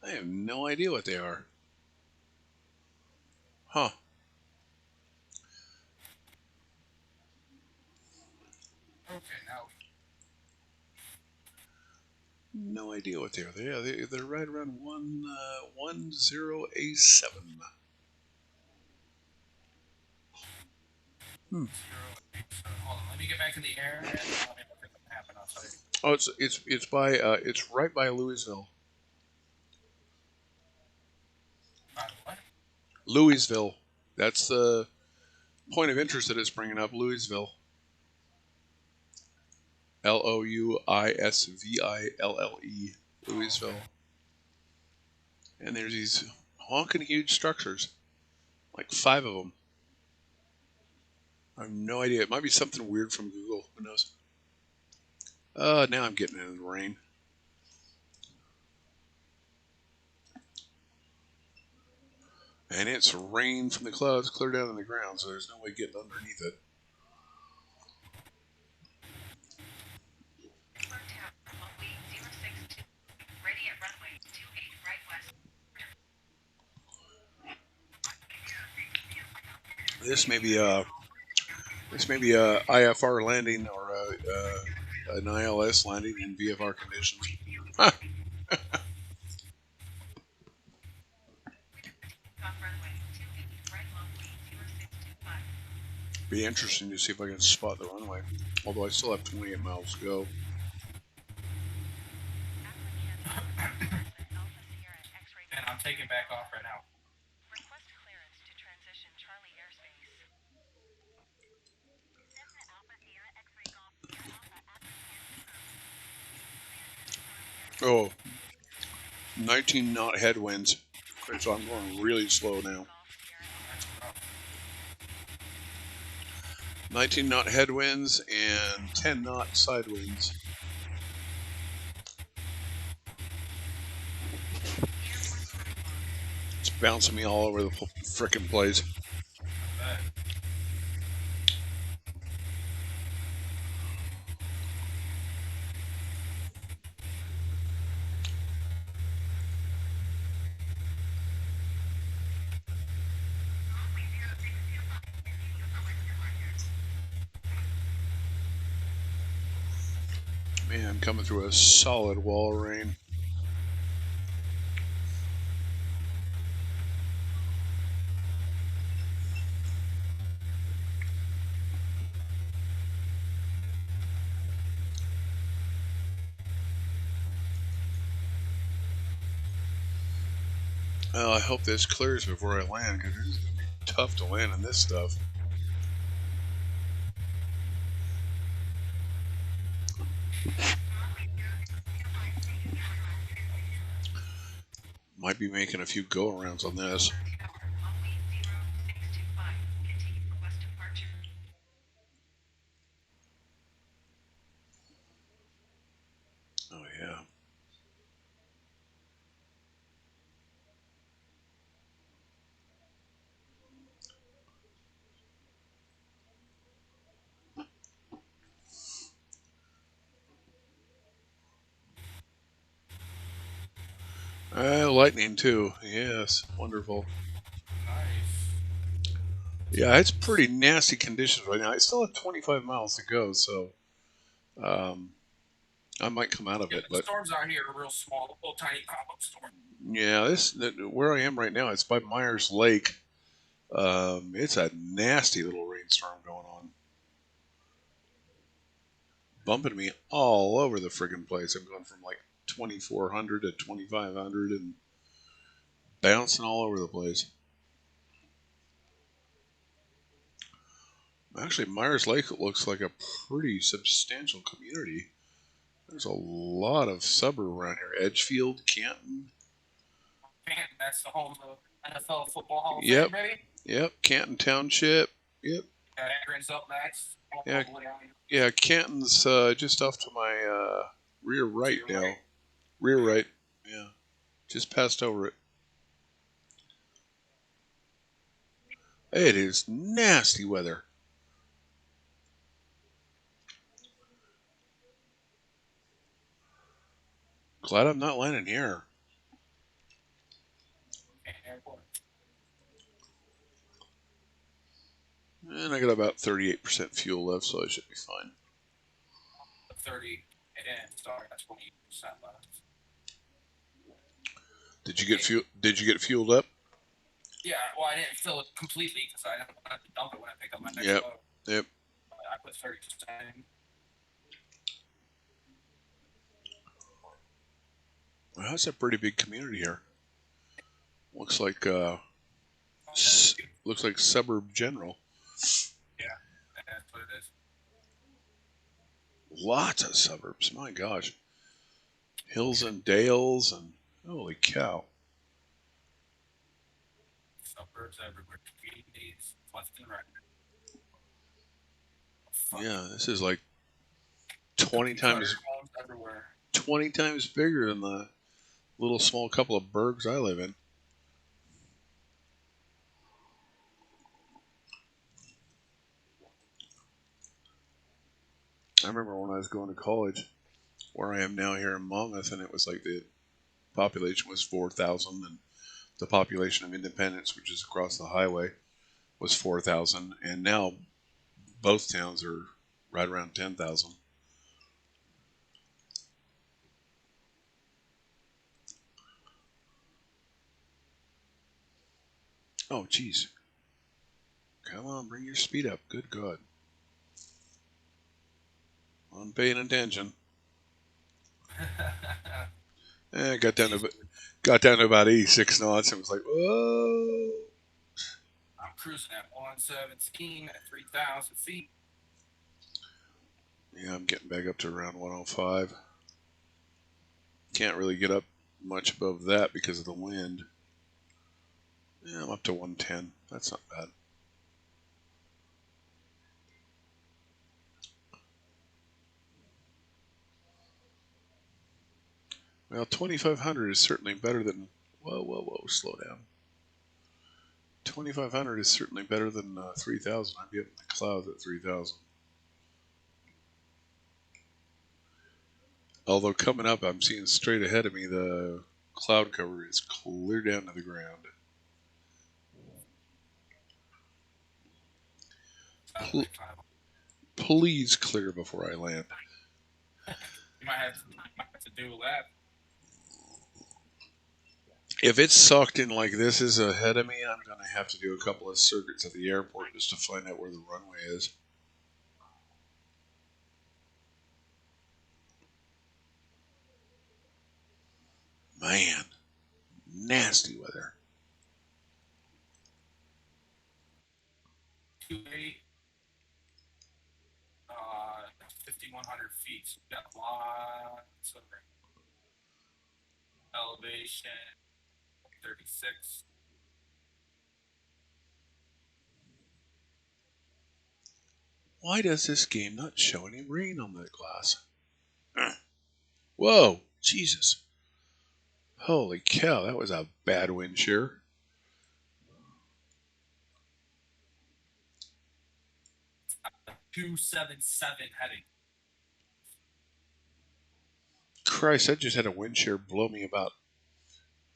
I have no idea what they are. Huh. Okay, now. No idea what they are. They're right around 1087. Hold on, let me get back in the air and let me look at the map and I'll tell you. Oh, it's right by Louisville. What? Louisville. That's the point of interest that it's bringing up. Louisville. Louisville. Louisville. And there's these honking huge structures, like 5 of them. I have no idea. It might be something weird from Google. Who knows? Now I'm getting into the rain. And it's rain from the clouds clear down on the ground, so there's no way getting underneath it. Ready at runway 28 right west. This may be a IFR landing or an ILS landing in VFR conditions. Huh. Be interesting to see if I can spot the runway. Although I still have 28 miles to go. And I'm taking back off right now. Request clearance to transition Charlie airspace. Cessna Alpha Sierra X-ray Golf Sierra Alpha. Oh, 19 knot headwinds. So I'm going really slow now. 19 knot headwinds and 10 knot side winds. It's bouncing me all over the frickin' place. Man, I'm coming through a solid wall of rain. Well, I hope this clears before I land, because it's going to be tough to land on this stuff. Might be making a few go-arounds on this. Oh, yeah. Lightning, too. Yes, wonderful. Nice. Yeah, it's pretty nasty conditions right now. I still have 25 miles to go, so I might come out of Yeah, it. the But storms out here are real small, little tiny pop-up storm. yeah, where I am right now, it's by Myers Lake. It's a nasty little rainstorm going on, bumping me all over the friggin' place. I'm going from like 2,400 to 2,500 and bouncing all over the place. Actually, Myers Lake looks like a pretty substantial community. There's a lot of suburb around here. Edgefield, Canton. Canton, that's the home of NFL Football Hall of Yep. Fame, baby. Yep, Canton Township. Yep. Akron's up next. Yeah. Yeah, Canton's just off to my rear right now. Right. Rear right. Yeah. Just passed over it. It is nasty weather. Glad I'm not landing here. And I got about 38% fuel left, so I should be fine. 30 and sorry, that's 20% left. Did you get fueled up? Yeah, well, I didn't fill it completely because I don't want to dump it when I pick up my next Yep. load. Yep. I put 30%. Well, that's a pretty big community here. Looks like suburb general. Yeah, that's what it is. Lots of suburbs. My gosh. Hills and dales and holy cow. Suburbs everywhere. Communities left and right. Yeah, this is like 20 times bigger than the little small couple of burgs I live in. I remember when I was going to college, where I am now here in Monmouth, and it was like the population was 4,000, and the population of Independence, which is across the highway, was 4,000, and now both towns are right around 10,000. Oh, geez. Come on, bring your speed up. Good God. I'm paying attention. Got down to about 86 knots and was like, whoa. I'm cruising at 117 at 3,000 feet. Yeah, I'm getting back up to around 105. Can't really get up much above that because of the wind. Yeah, I'm up to 110. That's not bad. Well, 2,500 is certainly better than... Whoa, slow down. 2,500 is certainly better than 3,000. I'd be up in the clouds at 3,000. Although coming up, I'm seeing straight ahead of me, the cloud cover is clear down to the ground. Please clear before I land. You might have to do that. If it's sucked in like this is ahead of me, I'm going to have to do a couple of circuits at the airport just to find out where the runway is. Man, nasty weather. 2-8, 5,100 feet. So we got lots of elevation. 36. Why does this game not show any rain on the glass? Whoa, Jesus. Holy cow, that was a bad wind shear. 277 heading. Christ, I just had a wind shear blow me about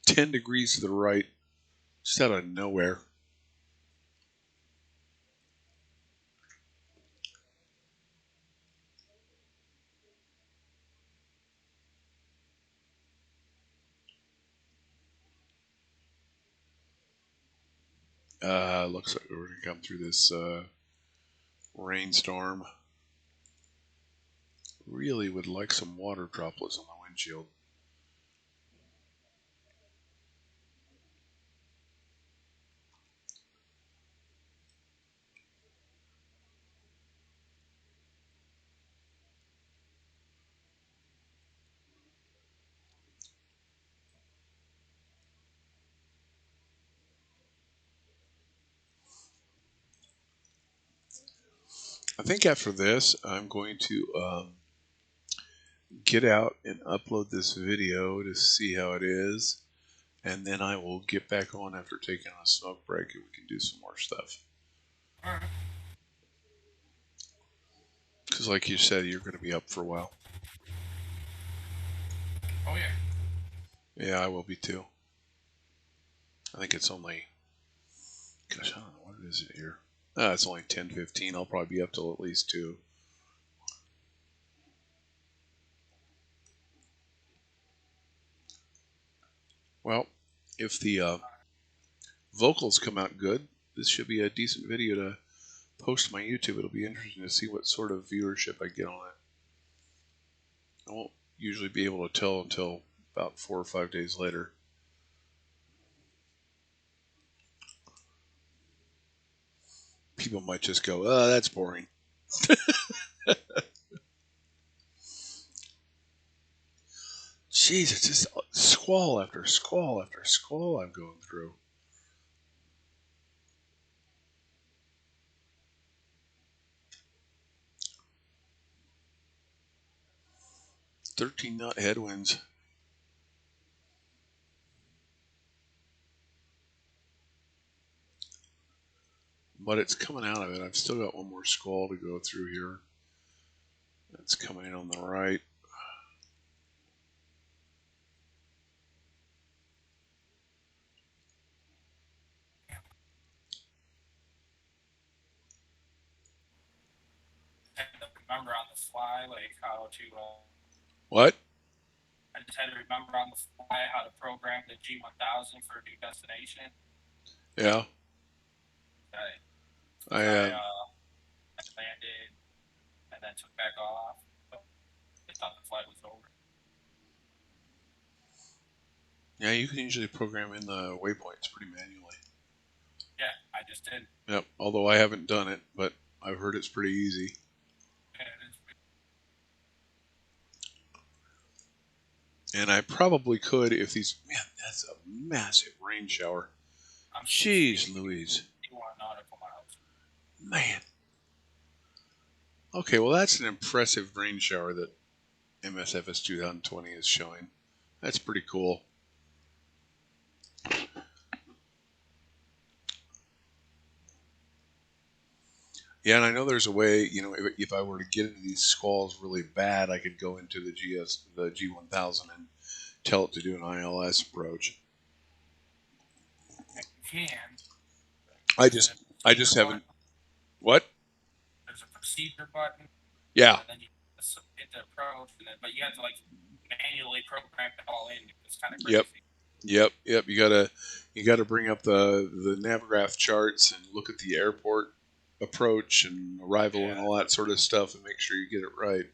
10 degrees to the right, just out of nowhere. Looks like we're going to come through this rainstorm. Really would like some water droplets on the windshield. I think after this, I'm going to get out and upload this video to see how it is. And then I will get back on after taking a smoke break and we can do some more stuff. Alright. Because like you said, you're going to be up for a while. Oh, yeah. Yeah, I will be too. I think it's only... Gosh, I don't know. What is it here? It's only 10:15. I'll probably be up till at least 2. Well, if the vocals come out good, this should be a decent video to post to my YouTube. It'll be interesting to see what sort of viewership I get on it. I won't usually be able to tell until about 4 or 5 days later. People might just go, "Oh, that's boring." Jeez, it's just squall after squall after squall I'm going through. "13-knot headwinds." But it's coming out of it. I've still got one more squall to go through here. It's coming in on the right. I had to remember on the fly, like, how to... What? I just had to remember on the fly how to program the G1000 for a new destination. Yeah. I landed and then took back off. I thought the flight was over. Yeah, you can usually program in the waypoints pretty manually. Yeah, I just did. Yep, although I haven't done it, but I've heard it's pretty easy. Yeah, it is. And I probably could if these... Man, that's a massive rain shower. Jeez Louise. 51 nautical miles. Man. Okay, well that's an impressive rain shower that MSFS 2020 is showing. That's pretty cool. Yeah, and I know there's a way, if I were to get into these squalls really bad, I could go into the G1000 and tell it to do an ILS approach. You can. I just haven't. What? There's a procedure button. Yeah. And then you hit the approach, but you have to like manually program it all in. It's kind of Yep. crazy. Yep. You gotta bring up the Navigraph charts and look at the airport approach and arrival and all that sort of stuff and make sure you get it right.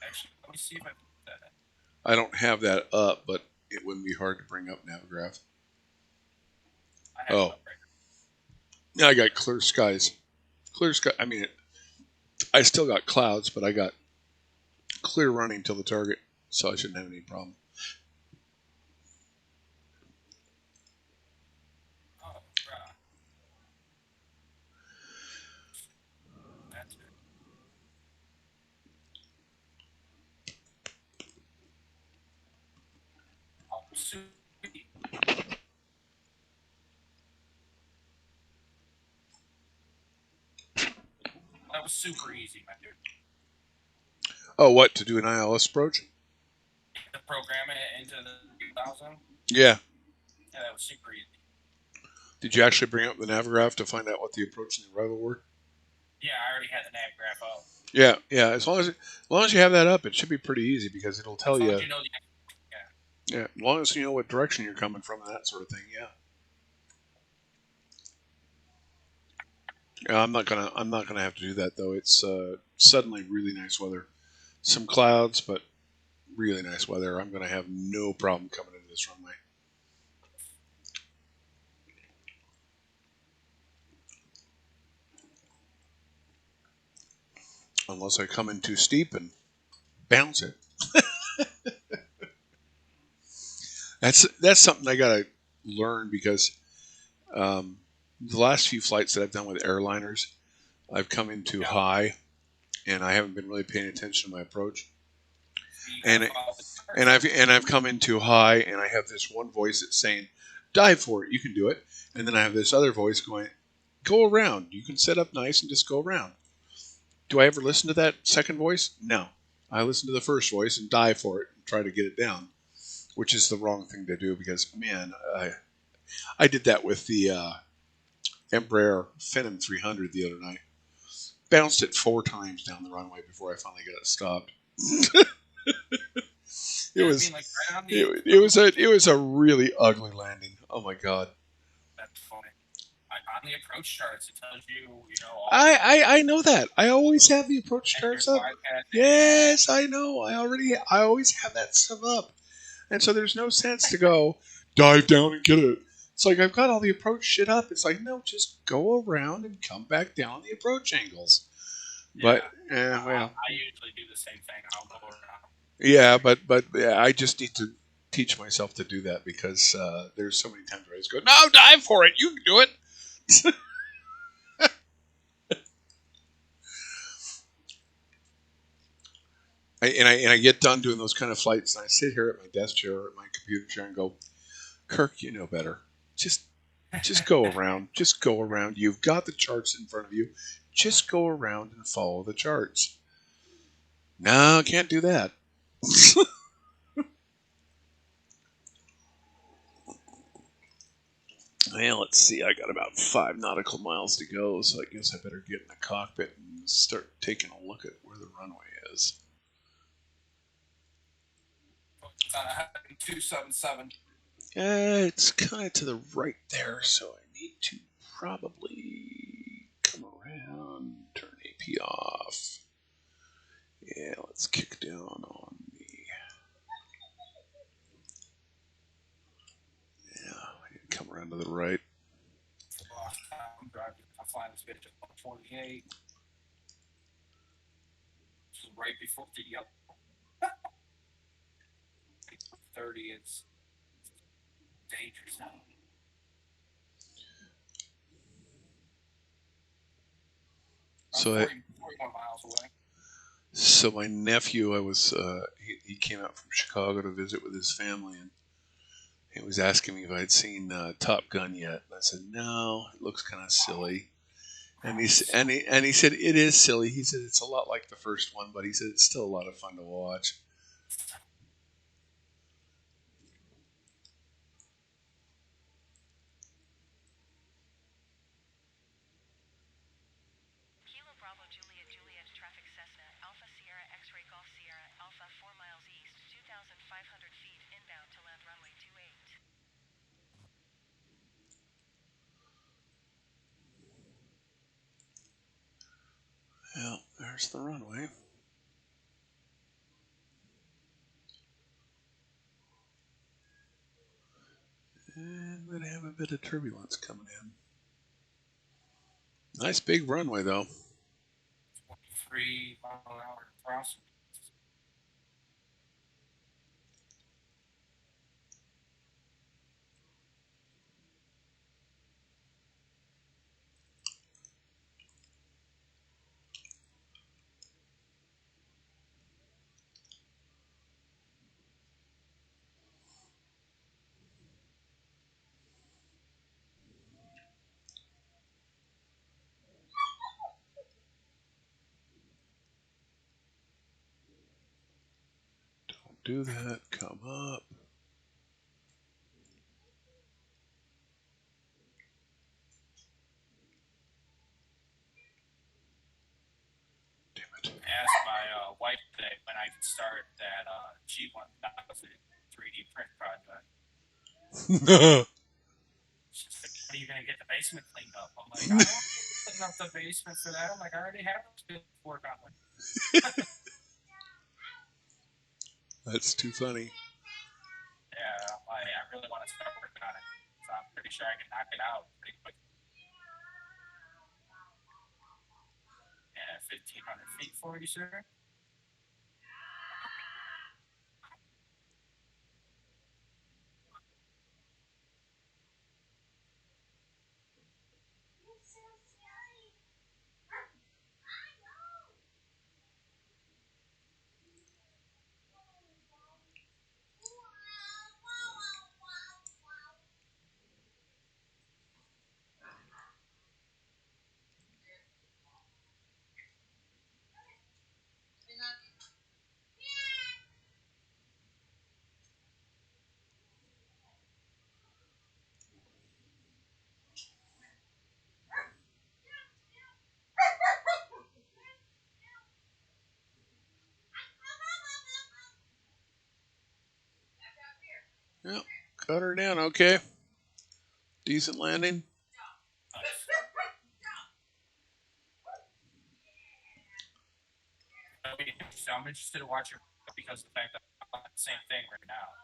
Actually, let me see if I can put that. I don't have that up, but it wouldn't be hard to bring up Navigraph. I have it up right Yeah, I got clear skies. Clear sky. I mean, I still got clouds, but I got clear running till the target, so I shouldn't have any problem. now. Oh, right. That's it. Oh, sweet. That was super easy, my dude. Oh, what, to do an ILS approach? To program it into the 2000. Yeah. Yeah, that was super easy. Did you actually bring up the Navigraph to find out what the approach and the arrival were? Yeah, I already had the nav graph up. Yeah. As long as you have that up, it should be pretty easy because it'll tell As long you. as you know the Yeah, as long as you know what direction you're coming from and that sort of thing. Yeah. I'm not gonna have to do that though. It's suddenly really nice weather. Some clouds, but really nice weather. I'm gonna have no problem coming into this runway. Unless I come in too steep and bounce it. That's something I gotta learn because the last few flights that I've done with airliners, I've come in too high, and I haven't been really paying attention to my approach. And I've come in too high, and I have this one voice that's saying, "Dive for it, you can do it," and then I have this other voice going, "Go around, you can set up nice and just go around." Do I ever listen to that second voice? No. I listen to the first voice and dive for it and try to get it down, which is the wrong thing to do because, man, I did that with the Embraer Phenom 300 the other night. Bounced it 4 times down the runway before I finally got it stopped. It was a really ugly landing. Oh my god. That's funny. On the approach charts, it tells you, all I know that. I always have the approach charts up. Yes, I know. I always have that stuff up. And so there's no sense to go dive down and get it. It's like I've got all the approach shit up. It's like, no, just go around and come back down the approach angles. But well, I usually do the same thing. I'll go around. yeah, but yeah, I just need to teach myself to do that because there's so many times where I just go, no, dive for it. You can do it. I get done doing those kind of flights, and I sit here at my desk chair or at my computer chair and go, Kirk, you know better. Just go around. Just go around. You've got the charts in front of you. Just go around and follow the charts. No, I can't do that. Well, let's see. I got about 5 nautical miles to go, so I guess I better get in the cockpit and start taking a look at where the runway is. It's on 277. It's kind of to the right there, so I need to probably come around, turn AP off. Yeah, let's kick down on the. Yeah, come around to the right. I'm flying this bitch at 128. This is right before the yellow. 30 is dangerous now. So 41 miles away. So my nephew, he came out from Chicago to visit with his family, and he was asking me if I'd seen Top Gun yet. And I said no, it looks kind of silly. And he said it is silly. He said it's a lot like the first one, but he said it's still a lot of fun to watch. Kilo Bravo Juliet Juliet traffic Cessna Alpha 500 feet inbound to land runway 28. Yeah, there's the runway. And we're going to have a bit of turbulence coming in. Nice big runway, though. 23-mile-an-hour cross. Don't do that. Come up. Damn it. Asked my wife today when I could start that G1000 3D print project. She said, "When are you gonna get the basement cleaned up?" I'm like, "I don't want to clean up the basement for that." I'm like, "I already have to work on it." That's too funny. Yeah, I really want to start working on it. So I'm pretty sure I can knock it out pretty quick. And 1,500 feet for you, sir. Yep. Cut her down. Okay. Decent landing. Nice. So I'm interested in watching because of the fact that I'm on the same thing right now.